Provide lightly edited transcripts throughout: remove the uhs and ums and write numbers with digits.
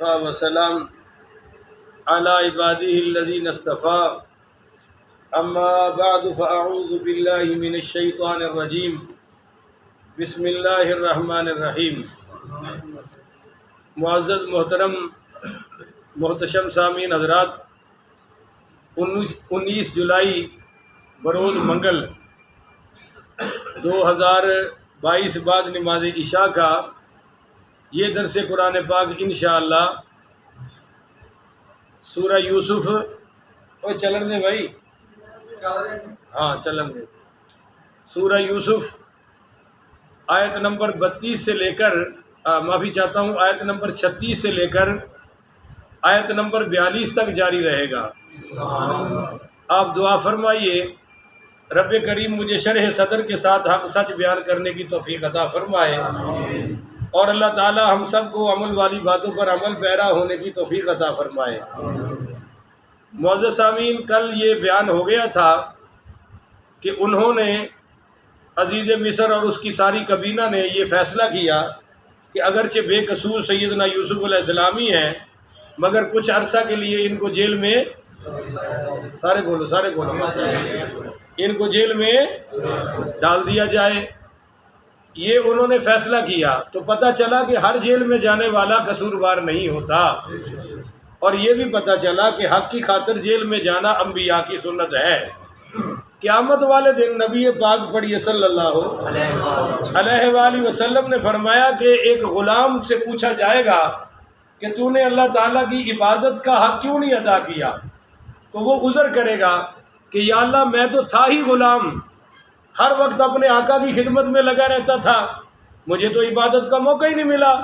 وكفى وسلام على عباده الذين اصطفى أما بعد فأعوذ بالله من الشيطان الرجيم بسم اللہ الرحمن الرحیم۔ معزز محترم محتشم سامعین حضرات، 19 جولائی بروز منگل 2022 بعد نماز عشاء کا یہ درس قرآن پاک انشاءاللہ سورہ یوسف چلن دے بھائی، ہاں چلن دے، سورہ یوسف آیت نمبر 32 سے لے کر معافی چاہتا ہوں آیت نمبر 36 سے لے کر آیت نمبر 42 تک جاری رہے گا۔ آپ دعا فرمائیے رب کریم مجھے شرح صدر کے ساتھ حق سچ بیان کرنے کی توفیق عطا فرمائے، اور اللہ تعالی ہم سب کو عمل والی باتوں پر عمل پیرا ہونے کی توفیق عطا فرمائے۔ معزز سامعین، کل یہ بیان ہو گیا تھا کہ انہوں نے عزیز مصر اور اس کی ساری کابینہ نے یہ فیصلہ کیا کہ اگرچہ بے قصور سیدنا یوسف علیہ السلام ہی ہیں، مگر کچھ عرصہ کے لیے ان کو جیل میں سارے بولو ان کو جیل میں ڈال دیا جائے۔ یہ انہوں نے فیصلہ کیا تو پتہ چلا کہ ہر جیل میں جانے والا قصوروار نہیں ہوتا، اور یہ بھی پتہ چلا کہ حق کی خاطر جیل میں جانا انبیاء کی سنت ہے۔ قیامت والے دن نبی پاک پڑھیے صلی اللہ علیہ وآلہ وسلم نے فرمایا کہ ایک غلام سے پوچھا جائے گا کہ تو نے اللہ تعالیٰ کی عبادت کا حق کیوں نہیں ادا کیا، تو وہ عذر کرے گا کہ یا اللہ میں تو تھا ہی غلام، ہر وقت اپنے آقا کی خدمت میں لگا رہتا تھا، مجھے تو عبادت کا موقع ہی نہیں ملا۔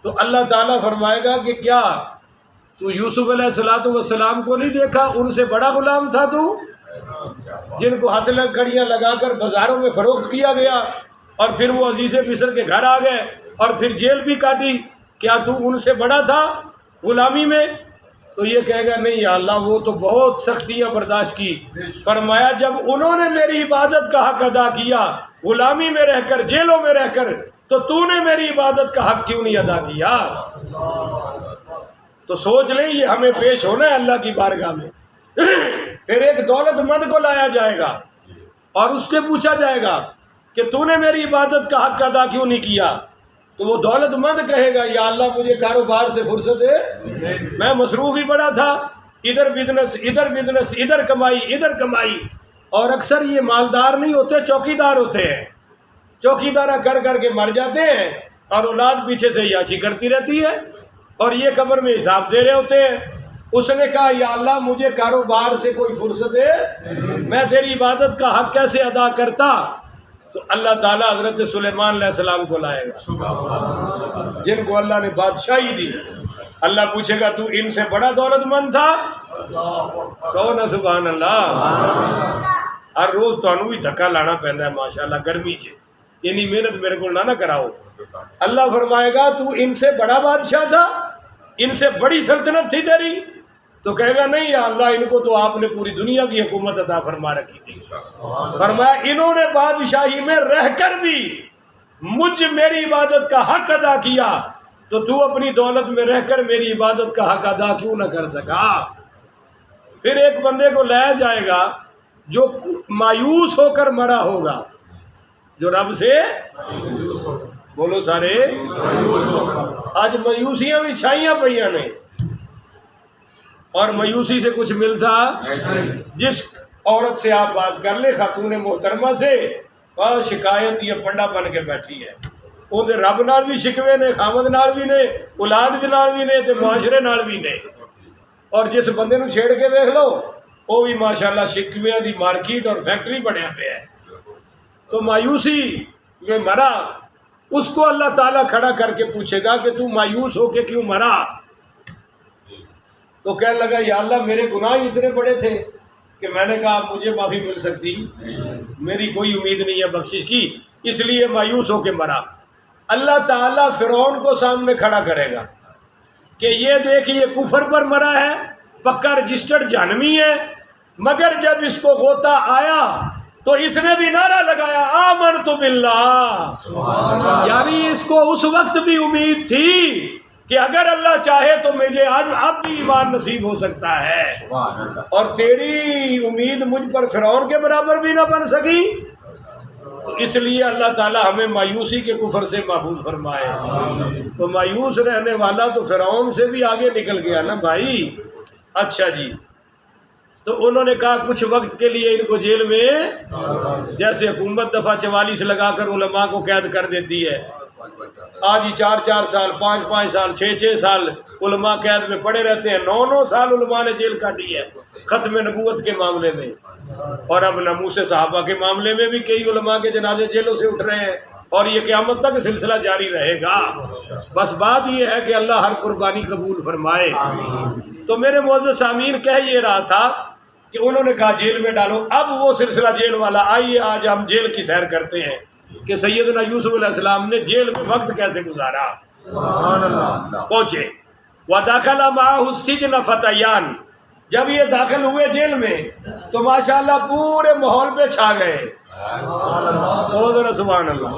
تو اللہ تعالیٰ فرمائے گا کہ کیا تو یوسف علیہ السلام کو نہیں دیکھا، ان سے بڑا غلام تھا تو، جن کو ہاتھ کڑیاں لگا کر بازاروں میں فروخت کیا گیا، اور پھر وہ عزیز مصر کے گھر آ گئے اور پھر جیل بھی کاٹی، کیا تو ان سے بڑا تھا غلامی میں؟ تو یہ کہے گا نہیں یا اللہ وہ تو بہت سختیاں برداشت کی۔ فرمایا جب انہوں نے میری عبادت کا حق ادا کیا غلامی میں رہ کر، جیلوں میں رہ کر، تو نے میری عبادت کا حق کیوں نہیں ادا کیا؟ تو سوچ لیں یہ ہمیں پیش ہونا ہے اللہ کی بارگاہ میں۔ پھر ایک دولت مند کو لایا جائے گا اور اس سے پوچھا جائے گا کہ تو نے میری عبادت کا حق ادا کیوں نہیں کیا؟ تو وہ دولت مند کہے گا یا اللہ مجھے کاروبار سے فرصت ہے، میں مصروف ہی بڑا تھا، ادھر بزنس ادھر کمائی۔ اور اکثر یہ مالدار نہیں ہوتے، چوکیدار ہوتے ہیں، چوکیدارہ کر کر کے مر جاتے ہیں اور اولاد پیچھے سے عیاشی کرتی رہتی ہے، اور یہ قبر میں حساب دے رہے ہوتے ہیں۔ اس نے کہا یا اللہ مجھے کاروبار سے کوئی فرصت ہے، میں تیری عبادت کا حق کیسے ادا کرتا؟ تو اللہ تعالیٰ حضرت سلیمان علیہ السلام کو لائے گا، جن کو اللہ نے بادشاہی دی۔ اللہ پوچھے گا تو ان سے بڑا دولت مند تھا؟ کون ہے سبحان اللہ؟ ہر روز تو بھی دھکا لانا پہنتا ہے ماشاءاللہ گرمی سے، یعنی محنت میرے کو نہ کراؤ۔ اللہ فرمائے گا تو ان سے بڑا بادشاہ تھا، ان سے بڑی سلطنت تھی تیری؟ تو کہے گا نہیں یا اللہ ان کو تو آپ نے پوری دنیا کی حکومت عطا فرما رکھی تھی۔ فرمایا انہوں نے بادشاہی میں رہ کر بھی میری عبادت کا حق ادا کیا، تو تو اپنی دولت میں رہ کر میری عبادت کا حق ادا کیوں نہ کر سکا؟ پھر ایک بندے کو لایا جائے گا جو مایوس ہو کر مرا ہوگا، جو رب سے بولو سارے، آج مایوسیاں بھی چھائیاں پئیاں نے، اور مایوسی سے کچھ ملتا۔ جس عورت سے آپ بات کر لیں خاتون محترمہ سے، اور شکایت یہ پنڈا بن کے بیٹھی ہے، وہ رب نال بھی شکوے نے، خامد نال بھی نے، اولاد بھی نال بھی نے، تے معاشرے نال بھی نے۔ اور جس بندے نو چھیڑ کے دیکھ لو وہ بھی ماشاءاللہ شکوے دی مارکیٹ اور فیکٹری بنیا پہ ہے۔ تو مایوسی میں مرا، اس کو اللہ تعالیٰ کھڑا کر کے پوچھے گا کہ تو مایوس ہو کے کیوں مرا؟ تو کہنے لگا یا اللہ میرے گناہ اتنے بڑے تھے کہ میں نے کہا مجھے معافی مل سکتی، میری کوئی امید نہیں ہے بخشش کی، اس لیے مایوس ہو کے مرا۔ اللہ تعالیٰ فرعون کو سامنے کھڑا کرے گا کہ یہ دیکھ یہ کفر پر مرا ہے، پکا رجسٹرڈ جہنمی ہے، مگر جب اس کو غوطہ آیا تو اس نے بھی نعرہ لگایا آمنت باللہ، یعنی اس کو اس وقت بھی امید تھی کہ اگر اللہ چاہے تو مجھے آج اب بھی ایمان نصیب ہو سکتا ہے، اور تیری امید مجھ پر فرعون کے برابر بھی نہ بن سکی، تو اس لیے اللہ تعالی ہمیں مایوسی کے کفر سے محفوظ فرمائے۔ تو مایوس رہنے والا تو فرعون سے بھی آگے نکل گیا نا بھائی۔ اچھا جی، تو انہوں نے کہا کچھ وقت کے لیے ان کو جیل میں، جیسے حکومت دفعہ 44 لگا کر علماء کو قید کر دیتی ہے، آج ہی 4 سال 5 سال 6 سال علماء قید میں پڑے رہتے ہیں، 9 سال علماء نے جیل کاٹی ہے ختم نبوت کے معاملے میں، اور اب ناموس صحابہ کے معاملے میں بھی کئی علماء کے جنازے جیلوں سے اٹھ رہے ہیں، اور یہ قیامت تک سلسلہ جاری رہے گا۔ بس بات یہ ہے کہ اللہ ہر قربانی قبول فرمائے۔ تو میرے معزز سامعین، کہہ یہ رہا تھا کہ انہوں نے کہا جیل میں ڈالو۔ اب وہ سلسلہ جیل والا، آئیے آج ہم جیل کی سیر کرتے ہیں کہ سیدنا یوسف علیہ السلام نے جیل میں وقت کیسے گزارا۔ پہنچے وَدَخَلَ مَعَهُ السِّجْنَ فَتَيَّانِ، جب یہ داخل ہوئے جیل میں تو ماشاءاللہ پورے ماحول پہ چھا گئے۔ ذرا سبحان اللہ،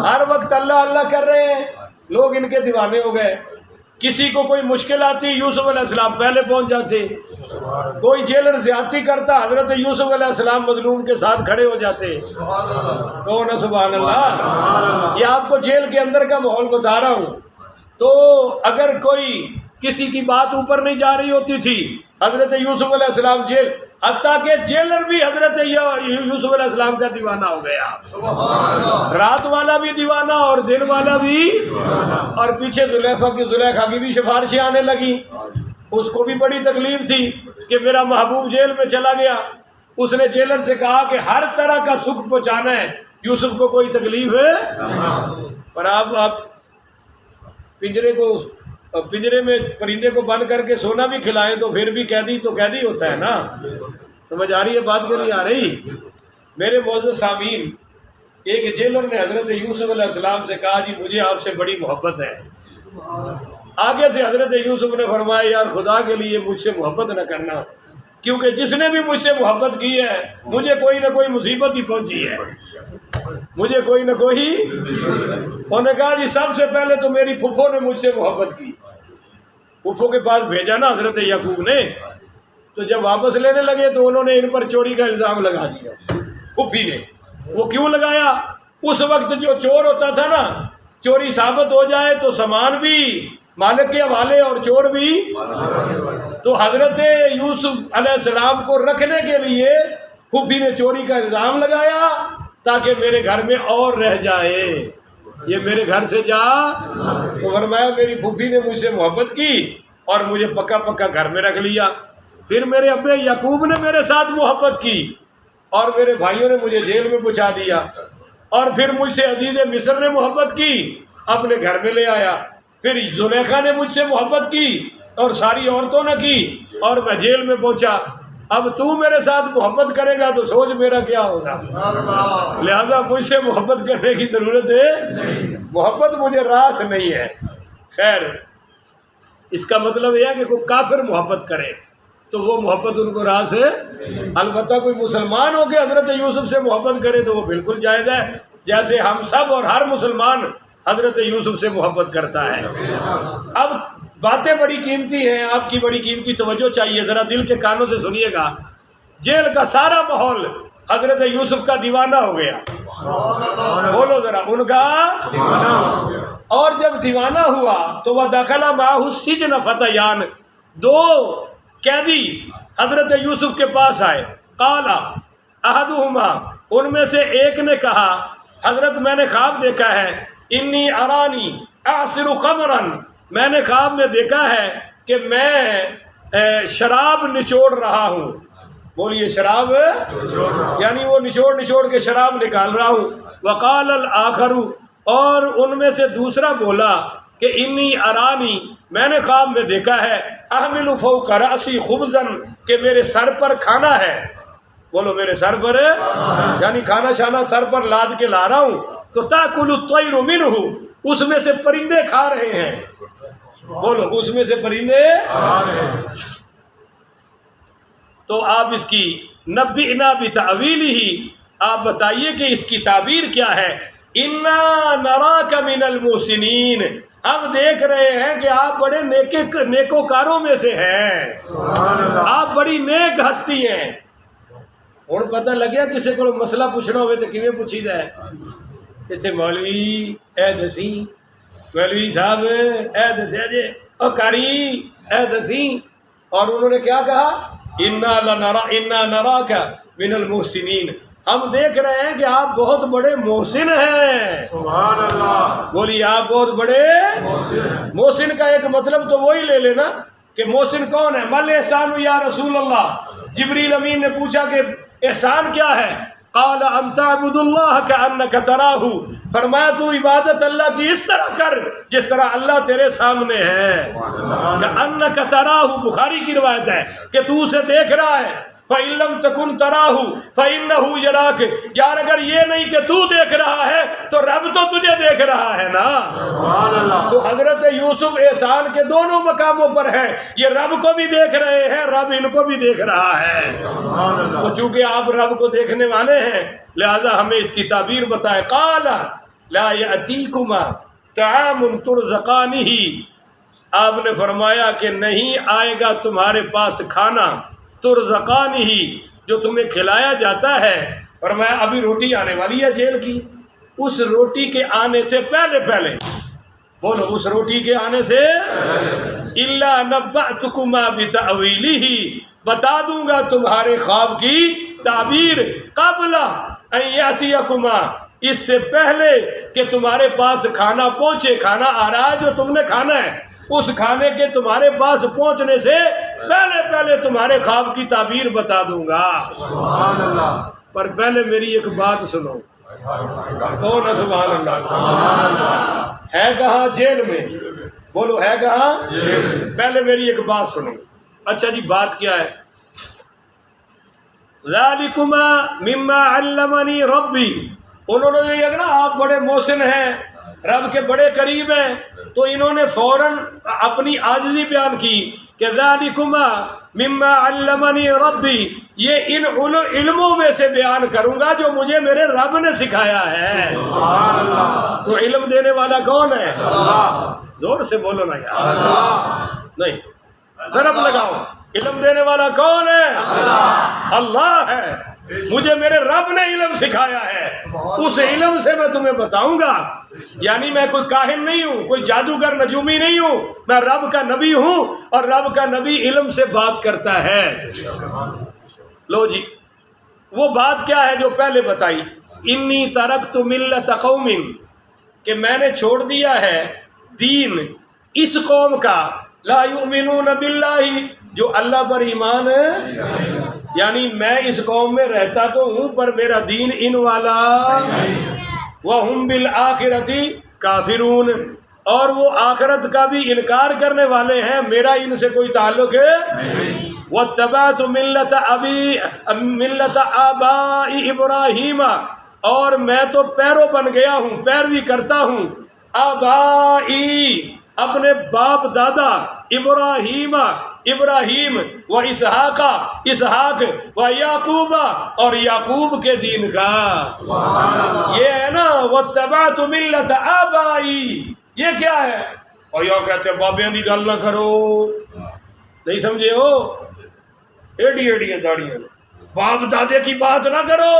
ہر وقت اللہ اللہ کر رہے ہیں، لوگ ان کے دیوانے ہو گئے۔ کسی کو کوئی مشکل آتی یوسف علیہ السلام پہلے پہنچ جاتے، کوئی جیلر زیادتی کرتا حضرت یوسف علیہ السلام مظلوم کے ساتھ کھڑے ہو جاتے۔ کون ہے سبحان اللہ؟ یہ آپ کو جیل کے اندر کا ماحول بتا رہا ہوں۔ تو اگر کوئی کسی کی بات اوپر نہیں جا رہی ہوتی تھی، حضرت یوسف علیہ السلام جیل، حتیٰ کہ جیلر بھی حضرت یوسف علیہ السلام کا دیوانہ ہو گیا، رات والا بھی دیوانہ اور دن والا بھی، اور پیچھے زلیخا کی بھی سفارشیں آنے لگی۔ اس کو بھی بڑی تکلیف تھی کہ میرا محبوب جیل میں چلا گیا۔ اس نے جیلر سے کہا کہ ہر طرح کا سکھ پہنچانا ہے، یوسف کو کوئی تکلیف ہے۔ پر آپ پنجرے میں پرندے کو بند کر کے سونا بھی کھلائیں تو پھر بھی قیدی تو قیدی ہوتا ہے نا۔ سمجھ آ رہی ہے بات کہ نہیں آ رہی؟ میرے معزز سامعین، ایک جیلر نے حضرت یوسف علیہ السلام سے کہا جی مجھے آپ سے بڑی محبت ہے۔ آگے سے حضرت یوسف نے فرمایا یار خدا کے لیے مجھ سے محبت نہ کرنا، کیونکہ جس نے بھی مجھ سے محبت کی ہے مجھے کوئی نہ کوئی مصیبت ہی پہنچی ہے، مجھے کوئی نہ کوئی۔ انہوں نے کہا جی سب سے پہلے تو میری پھپھو نے مجھ سے محبت کی، پھپھو کے پاس بھیجا نا حضرت یعقوب نے، تو جب واپس لینے لگے تو انہوں نے ان پر چوری کا الزام لگا دیا پھوپھی نے۔ وہ کیوں لگایا؟ اس وقت جو چور ہوتا تھا نا، چوری ثابت ہو جائے تو سامان بھی مالک کے حوالے اور چور بھی، تو حضرت یوسف علیہ السلام کو رکھنے کے لیے پھوپھی نے چوری کا الزام لگایا تاکہ میرے گھر میں اور رہ جائے، یہ میرے گھر سے جا۔ تو فرمایا میری پھوپھی نے مجھ سے محبت کی اور مجھے پکا پکا گھر میں رکھ لیا۔ پھر میرے ابے یعقوب نے میرے ساتھ محبت کی اور میرے بھائیوں نے مجھے جیل میں پہنچا دیا، اور پھر مجھ سے عزیز مصر نے محبت کی، اپنے گھر میں لے آیا۔ پھر زلیخا نے مجھ سے محبت کی اور ساری عورتوں نے کی، اور میں جیل میں پہنچا۔ اب تو میرے ساتھ محبت کرے گا تو سوچ میرا کیا ہوگا، لہذا مجھ سے محبت کرنے کی ضرورت ہے، محبت مجھے راس نہیں ہے۔ خیر، اس کا مطلب یہ ہے کہ کوئی کافر محبت کرے تو وہ محبت ان کو راس ہے، البتہ کوئی مسلمان ہو کے حضرت یوسف سے محبت کرے تو وہ بالکل جائز ہے، جیسے ہم سب اور ہر مسلمان حضرت یوسف سے محبت کرتا ہے۔ اب باتیں بڑی قیمتی ہیں، آپ کی بڑی قیمتی توجہ چاہیے، ذرا دل کے کانوں سے سنیے گا۔ جیل کا سارا ماحول حضرت یوسف کا دیوانہ ہو گیا، بولو ذرا، ان کا دیوانہ ہو گیا۔ اور جب دیوانہ ہوا تو وہ دخل معه السجن فتیان، 2 قیدی حضرت یوسف کے پاس آئے۔ قال احدهما، ان میں سے ایک نے کہا حضرت میں نے خواب دیکھا ہے، انی ارانی اعصر خمرا، میں نے خواب میں دیکھا ہے کہ میں شراب نچوڑ رہا ہوں۔ بولیے شراب، یعنی وہ نچوڑ کے شراب نکال رہا ہوں۔ وقال الآخر، اور ان میں سے دوسرا بولا کہ انی ارانی، میں نے خواب میں دیکھا ہے، احمل فوق رأسی خبزا، کہ میرے سر پر کھانا ہے۔ بولو میرے سر پر، یعنی کھانا شانا سر پر لاد کے لا رہا ہوں، تو تاکل الطیر منہ، اس میں سے پرندے کھا رہے ہیں۔ بولو اس میں سے پرندے کھا رہے ہیں۔ تو آپ اس کی نبئنا بتأویلہ، آپ بتائیے کہ اس کی تعبیر کیا ہے۔ انا نراک من المحسنین، ہم دیکھ رہے ہیں کہ آپ بڑے نیکوکاروں میں سے ہیں، آپ بڑی نیک ہستی ہیں۔ ہوں پتہ لگیا کسی کو مسئلہ پوچھنا ہوئے تو کیویں پوچھی دا ہے؟ اتنے مولوی اے دسی، مولوی صاحب اے دسیا جے، او قاری اے دسی، اور انہوں نے کیا کہا؟ انا نراک من المحسنین، ہم دیکھ رہے ہیں کہ آپ بہت بڑے محسن ہیں۔ سبحان اللہ، بولیے آپ بہت بڑے محسن کا ایک مطلب تو وہی لے لینا کہ محسن کون ہے؟ مل احسان یا رسول اللہ، جبریل امین نے پوچھا کہ احسان کیا ہے؟ قال ان تعبد اللہ کانک تراہ، فرمایا تو عبادت اللہ کی اس طرح کر جس طرح اللہ تیرے سامنے ہے۔ کانک تراہ بخاری کی روایت ہے کہ تو اسے دیکھ رہا ہے۔ فَإِن لَّمْ تَكُن تَرَاهُ فَإِنَّهُ يَرَاكَ، یار اگر یہ نہیں کہ تو دیکھ رہا ہے تو رب تو تجھے دیکھ رہا ہے نا۔ سبحان اللہ، تو حضرت یوسف احسان کے دونوں مقاموں پر ہیں، یہ رب کو بھی دیکھ رہے ہیں، رب ان کو بھی دیکھ رہا ہے۔ سبحان اللہ، تو چونکہ آپ رب کو دیکھنے والے ہیں لہذا ہمیں اس کی تعبیر بتائے۔ قال لا یأتیکما طعام ترزقانہ، آپ نے فرمایا کہ نہیں آئے گا تمہارے پاس کھانا، ترزقانہ جو تمہیں کھلایا جاتا ہے۔ فرمایا ابھی روٹی آنے والی ہے جیل کی، اس روٹی کے آنے سے پہلے پہلے، بولو اس روٹی کے آنے سے الا نبأتکما بتأویلہ، بتا دوں گا تمہارے خواب کی تعبیر، قبل ان یأتیکما، اس سے پہلے کہ تمہارے پاس کھانا پہنچے۔ کھانا آ رہا ہے جو تم نے کھانا ہے، اس کھانے کے تمہارے پاس پہنچنے سے پہلے پہلے تمہارے خواب کی تعبیر بتا دوں گا۔ سبحان اللہ، پر پہلے میری ایک بات سنو، کون ہے سبحان اللہ؟ ہے کہاں؟ جیل میں، بولو ہے کہاں؟ پہلے میری ایک بات سنو۔ اچھا جی بات کیا ہے؟ ذالکما مما علمنی ربی، انہوں نے یہ کہ نا آپ بڑے محسن ہیں، رب کے بڑے قریب ہیں، تو انہوں نے فوراً اپنی عاجزی بیان کی کہ ذالکما مما علمنی ربی، یہ ان علموں میں سے بیان کروں گا جو مجھے میرے رب نے سکھایا ہے۔ سبحان اللہ، تو علم دینے والا کون ہے؟ اللہ، زور سے بولو نا یار، اللہ، نہیں ضرب لگاؤ، علم دینے والا کون ہے؟ اللہ ہے، مجھے میرے رب نے علم سکھایا ہے، اس علم سے میں تمہیں بتاؤں گا۔ یعنی میں کوئی کاہن نہیں ہوں، کوئی جادوگر نجومی نہیں ہوں، میں رب کا نبی ہوں، اور رب کا نبی علم سے بات کرتا ہے۔ لو جی وہ بات کیا ہے جو پہلے بتائی؟ انی ترکت ملت قوم، کہ میں نے چھوڑ دیا ہے دین اس قوم کا، لا یؤمنون باللہ، جو اللہ پر ایمان ہے، یعنی میں اس قوم میں رہتا تو ہوں پر میرا دین ان والا، وَهُمْ بِالْآخِرَةِ كَافِرُونَ، اور وہ آخرت کا بھی انکار کرنے والے ہیں، میرا ان سے کوئی تعلق ہے۔ وَاتَّبَعْتُ مِلَّةَ آبَاءِ إِبْرَاهِيمَ، اور میں تو پیرو بن گیا ہوں، پیروی کرتا ہوں، آبائی اپنے باپ دادا، ابراہیم و اسحاق، اسحاق و یعقوب، اور یعقوب کے دین کا۔ یہ ہے نا واتبعت ملت آبائی، یہ کیا ہے؟ اور یہ کہتے ہیں بابیاں دی گل نہ کرو، نہیں سمجھے ہو؟ ایڈیاں داڑیاں، باپ دادے کی بات نہ کرو،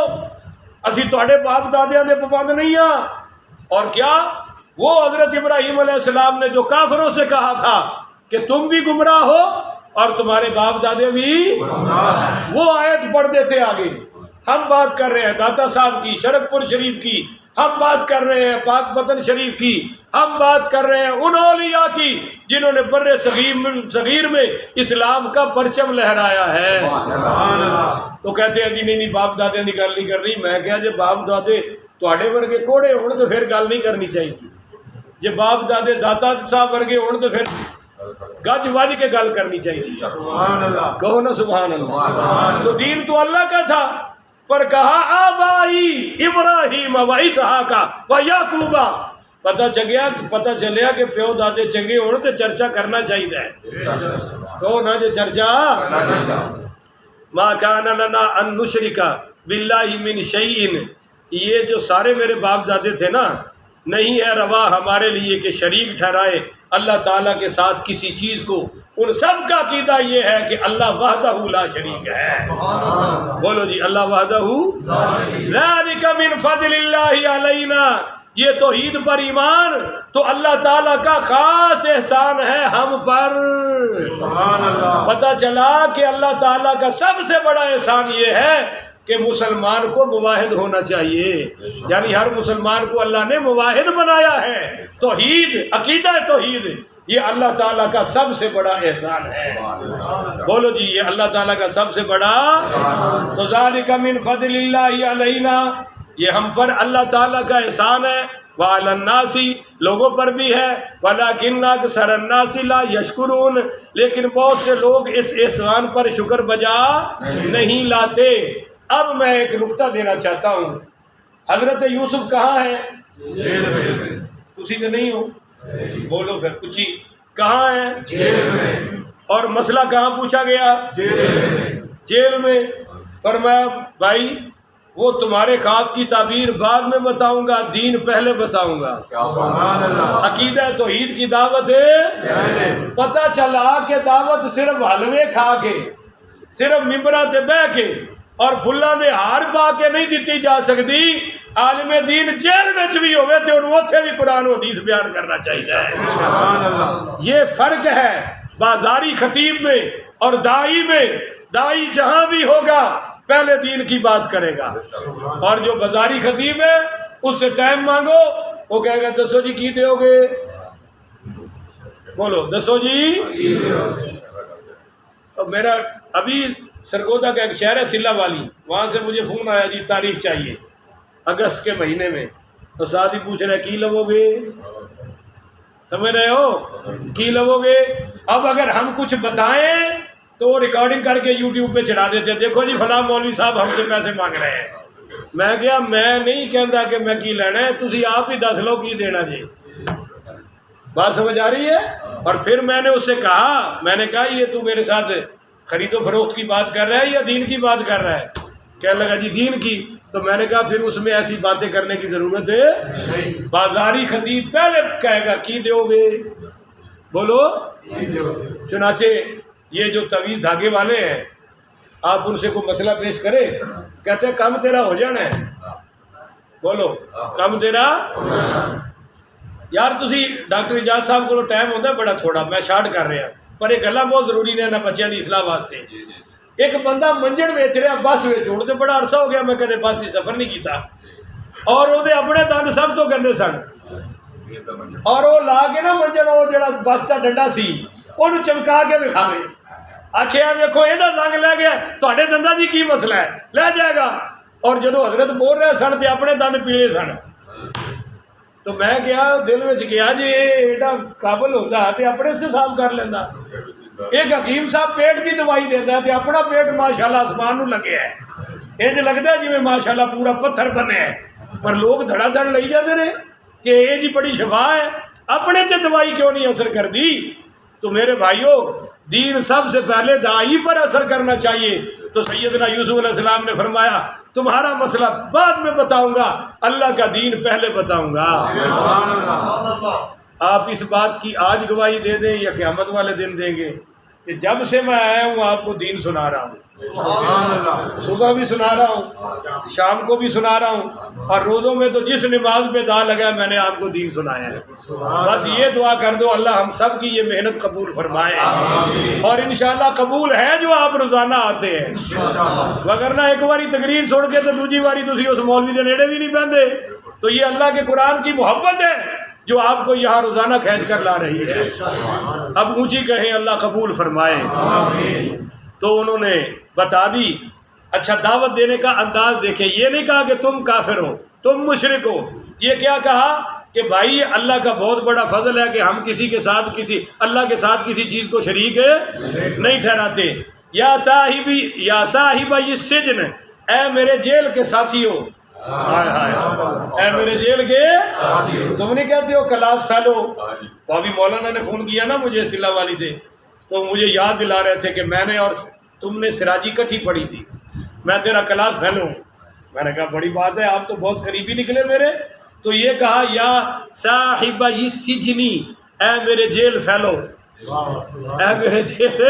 اسی تواڈے باپ دادیاں دے پابند نہیں ہاں۔ اور کیا وہ حضرت ابراہیم علیہ السلام نے جو کافروں سے کہا تھا کہ تم بھی گمراہ ہو اور تمہارے باپ دادے بھی، وہ آیت پڑھ دیتے آگے۔ ہم بات کر رہے ہیں داتا صاحب کی، شرک پور شریف کی، ہم بات کر رہے ہیں پاک پتن شریف کی، ہم بات کر رہے ہیں ان اولیاء کی جنہوں نے بر صغیر میں اسلام کا پرچم لہرایا ہے۔ تو کہتے ہیں جی نہیں باپ دادے کی گل نہیں کرنی۔ میں کہا جی باپ دادے تواڈے ورگے کوڑے ہون تو پھر گل نہیں کرنی چاہیے، جی باپ دادے داتا صاحب ورگے ہون تو پھر گج وج کے گل کرنی چاہیے۔ کہو نا سبحان اللہ۔ تو دین تو اللہ کا تھا، پر کہا آبائی ابراہیم و اسحاق و یعقوب، پتہ چلیا کہ پیو دادے چنگے ہون تو چرچا کرنا چاہیے۔ کہو نا جو چرچا، ما کان لنا ان نشرک باللہ من شیء، یہ جو سارے میرے باپ دادے تھے نا، نہیں ہے روا ہمارے لیے کہ شریک ٹھہرائے اللہ تعالیٰ کے ساتھ کسی چیز کو. ان سب کا عقیدہ یہ ہے کہ اللہ وحدہ لا شریک ہے. بولو جی اللہ وحدہ ذالک من فضل اللہ علینا. یہ توحید پر ایمان تو اللہ تعالیٰ کا خاص احسان ہے ہم پر. سبحان اللہ. پتہ چلا کہ اللہ تعالیٰ کا سب سے بڑا احسان یہ ہے کہ مسلمان کو مواحد ہونا چاہیے. یعنی ہر مسلمان کو اللہ نے مواحد بنایا ہے. توحید عقیدہ توحید یہ اللہ تعالیٰ کا سب سے بڑا احسان ہے. بولو جی یہ اللہ تعالیٰ کا سب سے بڑا. تو ذالک من فضل اللہ علینا یہ ہم پر اللہ تعالیٰ کا احسان ہے. وعلی الناس لوگوں پر بھی ہے. ولکن اکثر الناس لا یشکرون لیکن بہت سے لوگ اس احسان پر شکر بجا نہیں لاتے. اب میں ایک نقطہ دینا چاہتا ہوں. حضرت یوسف کہاں ہیں؟ جیل میں. تسی تو نہیں ہو بولو پھر کچھ ہی. کہاں ہیں؟ جیل میں. اور مسئلہ کہاں پوچھا گیا؟ جیل میں. فرمایا بھائی وہ تمہارے خواب کی تعبیر بعد میں بتاؤں گا دین پہلے بتاؤں گا. سبحان اللہ. عقیدہ توحید کی دعوت ہے. پتہ چلا کہ دعوت صرف حلوے کھا کے صرف ممبراں تے بہ کے اور پھلاں دے ہار پا کے نہیں دیتی جا سکتی. عالم دین جیل میں بھی ہوئے تے انہوں اتھے بھی قرآن و حدیث بیان کرنا چاہیے. سبحان اللہ. یہ فرق ہے بازاری خطیب میں اور داعی میں. داعی جہاں بھی ہوگا پہلے دین کی بات کرے گا اور جو بازاری خطیب ہے اس سے ٹائم مانگو وہ کہے گا دسو جی کی دیو گے. بولو دسو جی. میرا ابھی سرگودا کا ایک شہر ہے سلہ والی وہاں سے مجھے فون آیا جی تاریخ چاہیے اگست کے مہینے میں. تو ساتھ ہی پوچھ رہے کی لو گے. سمجھ رہے ہو کی لو گے. اب اگر ہم کچھ بتائیں تو وہ ریکارڈنگ کر کے یوٹیوب پہ چڑھا دیتے دیکھو جی فلاں مولوی صاحب ہم سے پیسے مانگ رہے ہیں. میں کیا میں نہیں کہتا کہ میں کی لینا ہے تسی آپ ہی دس لو کی دینا جی. بات سمجھ آ رہی ہے. اور پھر میں نے اس سے کہا میں نے کہا یہ تو میرے ساتھ خرید و فروخت کی بات کر رہا ہے یا دین کی بات کر رہا ہے؟ کہنے لگا جی دین کی. تو میں نے کہا پھر اس میں ایسی باتیں کرنے کی ضرورت ہے. بازاری خطیب پہلے کہے گا کی دیو گے. بولو. چنانچہ یہ جو طویل دھاگے والے ہیں آپ ان سے کوئی مسئلہ پیش کرے کہتے ہیں کم تیرا ہو جانا ہے. بولو کم تیرا. یار تسی ڈاکٹر اجاز صاحب کو ٹائم ہوتا ہے بڑا تھوڑا میں شارٹ کر رہا پر ایک گلا بہت ضروری نے نہ بچیاں دی اصلاح واسطے. ایک بندہ منجن ویچ رہا بس ویچ ہوں تو بڑا عرصہ ہو گیا میں کدے بس ہی سفر نہیں کیتا اور وہ اپنے دند سب تو گندے سن اور وہ لا کے نا منجن وہ جڑا بس کا ڈنڈا سی انہوں چمکا کے وکھاوے آخیا ویکھو یہ زنگ لے گیا تے دنداں دی کی مسئلہ ہے لے جائے گا. اور جدو حضرت بول رہے سن تو اپنے دند پیلے سن. تو میں کیا دل میں کیا جی ایڈا قابل ہوتا تو اپنے سے صاف کر لینا. ایک حکیم صاحب پیٹ کی دوائی دیتا ہے تو اپنا پیٹ ماشاءاللہ آسمان نو لگے ہے. انج لگتا ہے جی ماشاءاللہ پورا پتھر بنے ہے پر لوگ دھڑا دھڑ لئی جاتے ہیں کہ یہ جی بڑی شفا ہے اپنے تے دوائی کیوں نہیں اثر کر دی. تو میرے بھائیوں دین سب سے پہلے داعی پر اثر کرنا چاہیے. تو سیدنا یوسف علیہ السلام نے فرمایا تمہارا مسئلہ بعد میں بتاؤں گا اللہ کا دین پہلے بتاؤں گا. آپ اس بات کی آج گواہی دے دیں یا قیامت والے دن دیں گے کہ جب سے میں آیا ہوں آپ کو دین سنا رہا ہوں. صبح بھی سنا رہا ہوں شام کو بھی سنا رہا ہوں اور روزوں میں تو جس نماز پہ دا لگا میں نے آپ کو دین سنایا ہے. بس یہ دعا کر دو اللہ ہم سب کی یہ محنت قبول فرمائے اور انشاءاللہ قبول ہے جو آپ روزانہ آتے ہیں. وگرنہ ایک باری تقریر سن کے تو دوسری باری تسی اس مولوی کے نیڑے بھی نہیں بہندے. تو یہ اللہ کے قرآن کی محبت ہے جو آپ کو یہاں روزانہ کھینچ کر لا رہی ہے. اب اونچی کہیں اللہ قبول فرمائے. تو انہوں نے بتا دی. اچھا دعوت دینے کا انداز دیکھیں یہ نہیں کہا کہ تم کافر ہو تم مشرک ہو. یہ کیا کہا کہ بھائی اللہ کا بہت بڑا فضل ہے کہ ہم کسی کے ساتھ اللہ کے ساتھ کسی چیز کو شریک نہیں ٹھہراتے. یا صاحب السجن اے میرے جیل کے ساتھیوں. اے میرے جیل کے تم نہیں کہتے ہو کلاس فیلو. تو ابھی مولانا نے فون کیا نا مجھے سلہ والی سے تو مجھے یاد دلا رہے تھے کہ میں نے اور تم نے سراجی کٹھی پڑھی تھی میں تیرا کلاس فیلو ہوں. میں نے کہا بڑی بات ہے آپ تو بہت قریبی نکلے میرے. تو یہ کہا یا صاحب السجنی، اے میرے جیل فیلو، اے میرے جیل،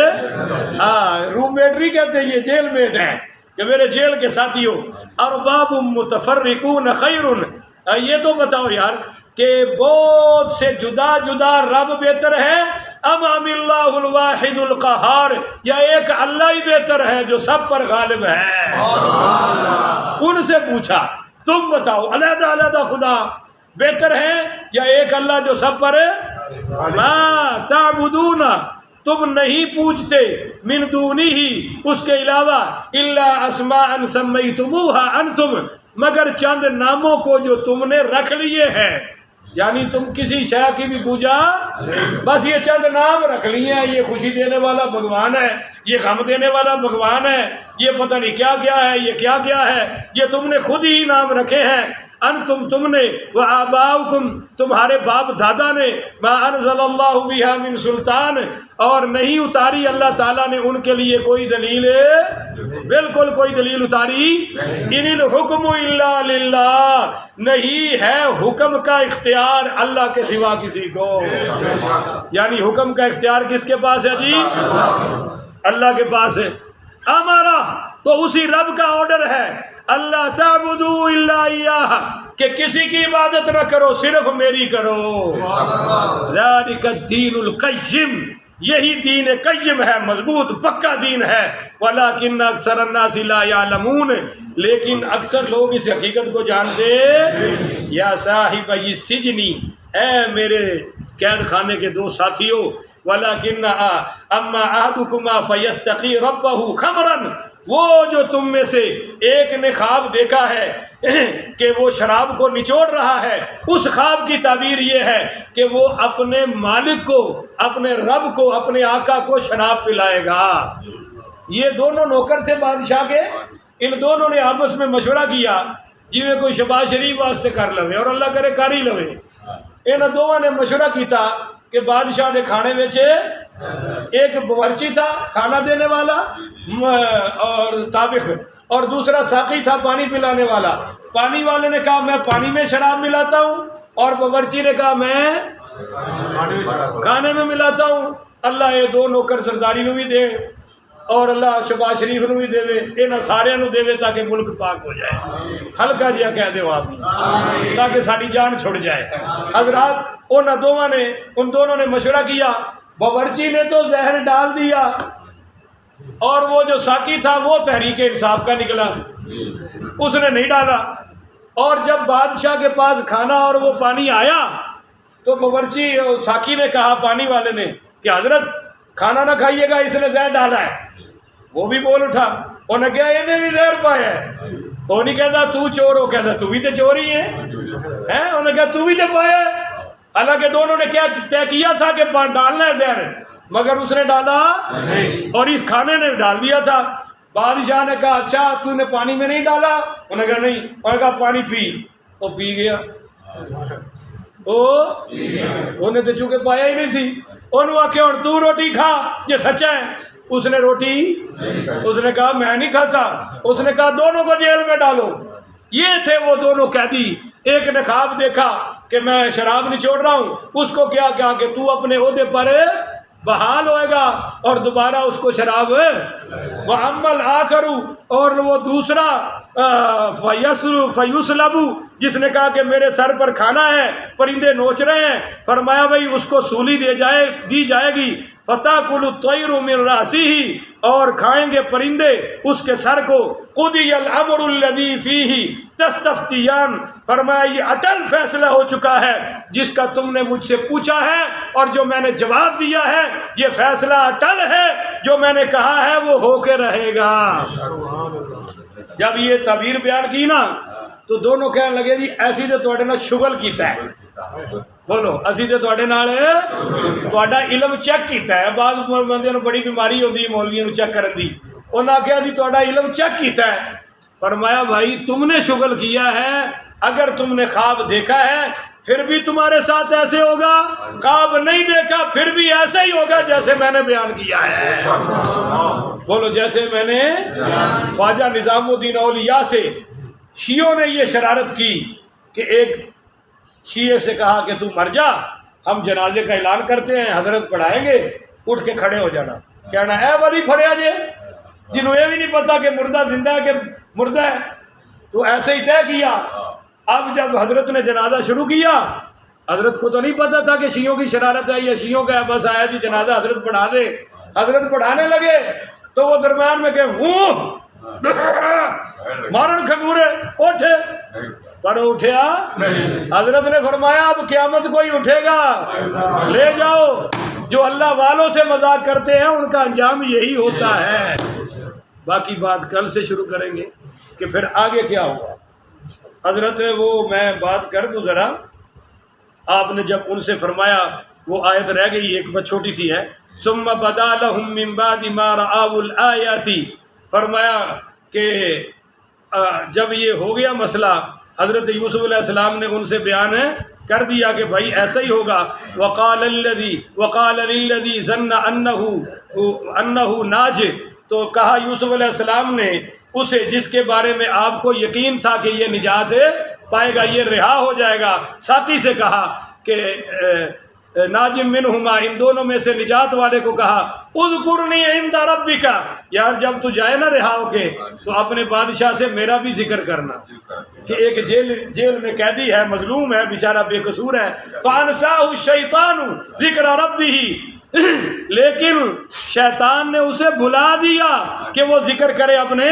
روم میٹ نہیں کہتے، یہ جیل میٹ ہیں کہ میرے جیل کے ساتھیوں، ارباب متفرقون خیر، یہ تو بتاؤ یار کہ بہت سے جدا جدا رب بہتر ہے ام اللہ الواحد القہار، یا ایک اللہ ہی بہتر ہے جو سب پر غالب ہے؟ ان سے پوچھا تم بتاؤ علیحدہ علیحدہ خدا بہتر ہے یا ایک اللہ جو سب پر ما تعبدون، تم نہیں پوچھتے من دونی ہی، اس کے علاوہ، الا اسماء سمیتموها انتم، مگر چند ناموں کو جو تم نے رکھ لیے ہیں، یعنی تم کسی شے کی بھی پوجا، بس یہ چند نام رکھ لیے ہیں، یہ خوشی دینے والا بھگوان ہے، یہ غم دینے والا بھگوان ہے، یہ پتہ نہیں کیا کیا ہے، یہ کیا کیا ہے، یہ تم نے خود ہی نام رکھے ہیں، تم نے وآباؤکم، تمہارے باپ دادا نے، ما انزل اللہ بہا من سلطان، اور نہیں اتاری اللہ تعالیٰ نے ان کے لیے کوئی دلیل، بالکل کوئی دلیل اتاری، ان الحکم الا للہ، نہیں ہے حکم کا اختیار اللہ کے سوا کسی کو، یعنی حکم کا اختیار کس کے پاس ہے جی؟ اللہ کے پاس ہے۔ ہمارا تو اسی رب کا آرڈر ہے، اللہ تعبدوا الا ایاہ، کہ کسی کی عبادت نہ کرو، صرف میری کرو، ذالک الدین القیم، یہی دین قیم ہے، مضبوط پکا دین ہے، ولیکن اکثر الناس لا یعلمون، لیکن اکثر لوگ اس حقیقت کو جانتے، یا صاحب السجن، اے میرے قید خانے کے دو ساتھیوں، ولیکن اما احدکما فیستقی ربہ خمرا، وہ جو تم میں سے ایک نے خواب دیکھا ہے کہ وہ شراب کو نچوڑ رہا ہے، اس خواب کی تعبیر یہ ہے کہ وہ اپنے مالک کو، اپنے رب کو، اپنے آقا کو شراب پلائے گا۔ یہ دونوں نوکر تھے بادشاہ کے، ان دونوں نے آپس میں مشورہ کیا جی میں کوئی شباز شریف واسطے کر لوے اور اللہ کرے کر ہی لوے، ان دونوں نے مشورہ کیتا کہ بادشاہ نے کھانے میں ایک باورچی تھا کھانا دینے والا اور طابخ، اور دوسرا ساقی تھا پانی پلانے والا۔ پانی والے نے کہا میں پانی میں شراب ملاتا ہوں، اور باورچی نے کہا میں کھانے میں ملاتا ہوں۔ اللہ یہ دو نوکر سرداری نو بھی دے اور اللہ شباز شریف نو بھی دے، انہاں سارے نو دے تاکہ ملک پاک ہو جائے، ہلکا جہا کہہ دے آپ تاکہ ساری جان چھڑ جائے۔ حضرات ان دونوں نے مشورہ کیا، باورچی نے تو زہر ڈال دیا اور وہ جو ساقی تھا وہ تحریک انصاف کا نکلا، اس نے نہیں ڈالا، اور جب بادشاہ کے پاس کھانا اور وہ پانی آیا تو باورچی ساقی نے کہا پانی والے نے کہ حضرت کھانا نہ کھائیے گا، اس نے زہر ڈالا ہے۔ وہ بھی بول اٹھا، انہوں نے کہا انہیں بھی زہر پایا ہے، وہ نہیں کہتا تو چور ہو، کہتا تو بھی تو چور ہی ہے، انہوں نے کہا تو بھی تو پایا ہے، حالانکہ دونوں نے کیا طے کیا تھا کہ ڈالنا ہے زہر، مگر اس نے ڈالا اور اس کھانے نے ڈال دیا تھا۔ بادشاہ نے کہا اچھا تو نے پانی میں نہیں ڈالا؟ انہوں نے کہا نہیں، انہوں نے کہا پانی پی، وہ پی گیا، انہیں تو چونکہ پایا ہی نہیں سی، انہوں نے کہا تو روٹی کھا یہ سچا ہے، اس نے روٹی، اس نے کہا میں نہیں کھاتا، اس نے کہا دونوں کو جیل میں ڈالو۔ یہ تھے وہ دونوں قیدی، ایک نے خواب دیکھا کہ میں شراب نچوڑ رہا ہوں، اس کو کیا کہا کہ تو اپنے عہدے پر بحال ہوئے گا اور دوبارہ اس کو شراب وَأَمَّا الْآخَرُ، اور وہ دوسرا فَيُسْلَبُ، جس نے کہا کہ میرے سر پر کھانا ہے، پرندے نوچ رہے ہیں، فرمایا بھائی اس کو سولی دی جائے گی، فَتَأْكُلُ الطَّيْرُ مِنْ رَأْسِهِ، اور کھائیں گے پرندے اس کے سر کو، قُضِيَ الْأَمْرُ الَّذِي فِيهِ تَسْتَفْتِيَانِ، فرمایا یہ اٹل فیصلہ ہو چکا ہے جس کا تم نے مجھ سے پوچھا ہے اور جو میں نے جواب دیا ہے، یہ فیصلہ اٹل ہے، جو میں نے کہا ہے وہ ہو کے رہے گا۔ جب یہ تعبیر بیان کی نا تو دونوں کہنے لگے جی ایسی تو تواڈے نال شغل کیتا ہے، بولو اسی تے تواڈے نال تواڈا علم چیک کیتا ہے۔ بعض بندیاں نوں بڑی بیماری ہوندی ہے مولویاں نوں چیک کرن دی، انہاں کہا جی تواڈا علم چیک کیتا ہے۔ فرمایا بھائی تم نے شغل کیا ہے، اگر تم نے خواب دیکھا ہے پھر بھی تمہارے ساتھ ایسے ہوگا، خواب نہیں دیکھا پھر بھی ایسے ہی ہوگا جیسے میں نے بیان کیا ہے۔ بولو جیسے میں نے خواجہ نظام الدین اولیاء سے شیعوں نے یہ شرارت کی کہ ایک شیعہ سے کہا کہ تو مر جا، ہم جنازے کا اعلان کرتے ہیں، حضرت پڑھائیں گے، اٹھ کے کھڑے ہو جانا، کہنا اے ولی پڑھیا جے جنہوں یہ بھی نہیں پتا کہ مردہ زندہ ہے کہ مردہ ہے۔ تو ایسے ہی طے کیا۔ اب جب حضرت نے جنازہ شروع کیا، حضرت کو تو نہیں پتا تھا کہ شیعوں کی شرارت ہے یا شیعوں کا ہے، بس آیا جی جنازہ حضرت پڑھا دے۔ حضرت پڑھانے لگے تو وہ درمیان میں کہ مارن کھنگورے اٹھے، پر اٹھیا حضرت نے فرمایا اب قیامت کوئی اٹھے گا، لے جاؤ، جو اللہ والوں سے مذاق کرتے ہیں ان کا انجام یہی ہوتا ہے۔ باقی بات کل سے شروع کریں گے کہ پھر آگے کیا ہوا۔ حضرت وہ میں بات کر دوں ذرا، آپ نے جب ان سے فرمایا، وہ آیت رہ گئی ایک بات چھوٹی سی ہے، ثم بدا لهم من بعد ما رأوا الآیات، فرمایا کہ جب یہ ہو گیا مسئلہ، حضرت یوسف علیہ السلام نے ان سے بیان کر دیا کہ بھائی ایسا ہی ہوگا۔ وقال للذی ظن انہ ناج، تو کہا یوسف علیہ السلام نے اسے جس کے بارے میں آپ کو یقین تھا کہ یہ نجات پائے گا، یہ رہا ہو جائے گا، ساتھی سے کہا کہ ناجم منہما، ان دونوں میں سے نجات والے کو کہا اذکرنی عند ربک، یار جب تو جائے نا رہا ہو کے تو اپنے بادشاہ سے میرا بھی ذکر کرنا، کہ ایک جیل میں قیدی ہے، مظلوم ہے، بیچارہ بے قصور ہے۔ فانساہ الشیطان ذکر ربہ، لیکن شیطان نے اسے بھلا دیا کہ وہ ذکر کرے اپنے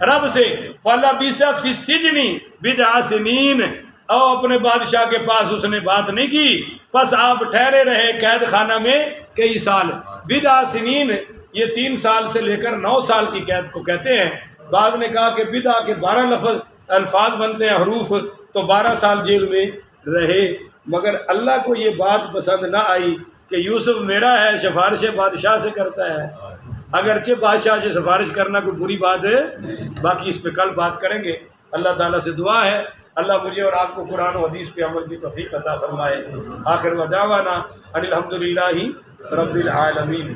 رب سے۔ فلبث فی السجن بضع سنین، اور اپنے بادشاہ کے پاس اس نے بات نہیں کی، پس آپ ٹھہرے رہے قید خانہ میں کئی سال۔ بضع سنین یہ 3 سال سے لے کر 9 سال کی قید کو کہتے ہیں۔ بعض نے کہا کہ بضع کے 12 الفاظ بنتے ہیں، حروف، تو 12 سال جیل میں رہے۔ مگر اللہ کو یہ بات پسند نہ آئی کہ یوسف میرا ہے، سفارش بادشاہ سے کرتا ہے، اگرچہ بادشاہ سے سفارش کرنا کوئی بری بات ہے، باقی اس پہ کل بات کریں گے۔ اللہ تعالیٰ سے دعا ہے اللہ مجھے اور آپ کو قرآن و حدیث پہ عمل کی توفیق عطا فرمائے۔ آخر ودعوانا ان الحمدللہ رب العالمین۔